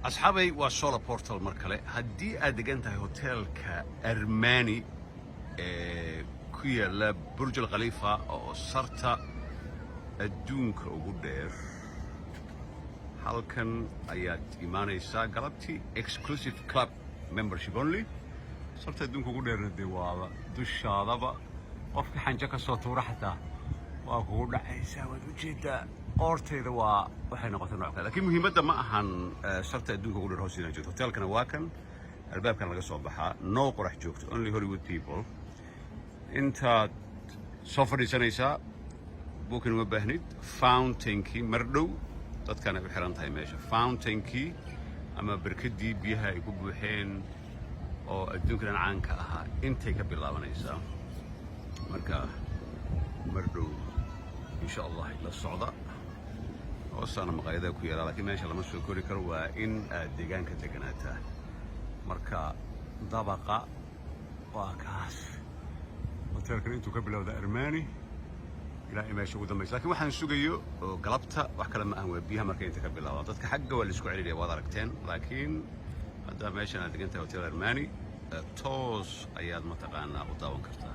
أصحابي وصولة بورتال مركلة هدي أدقنتها هوتيل كأرماني كويا لبرج الخليفة أو صرت الدونك وقدير halkan ayaad imaanaysaa galabtii exclusive club membership only sabta adduunka ugu dheerna dee waa dushaadaba qofka xanja ka soo tuura xataa waa kugu dhacaysaa waad ujeedaa qoorteeda waa waxay noqotay nooc kale laakiin muhiimadda ma ahan sabta adduunka ugu dheer hoos inaan joogto hotelkana waa kan albaabkan laga soo baxaa noo qorax joogto only Hollywood people intaad soo fadhiisanaysaa booking uma baahnid fountain-kii mardhow dadkan ay u xiran tahay meesha fountain-kii ama barkadii biyaha ay ku buuxeen oo adduunka caanka ahaa intay ka bilaabanaysaa marka mardhow insha Allah la socda hoosaana maqaayadaha ku yaala laakiin meesha lama soo kori karo waa in aad deegaanka deganaataa marka dabaqa waa kaas hotelkan intuu ka bilowda Armani ilaa meesha ugu dambaysa laakiin waxaan sugayo oo galabta wax kale ma ahan waa biyaha markay inta ka bilaabaan dadka xagga waa la isku celinayaa waad aragteen laakiin hadda meeshan aad degan tahay hotel Armani toos ayaad mataqaanaa u daawan kartaa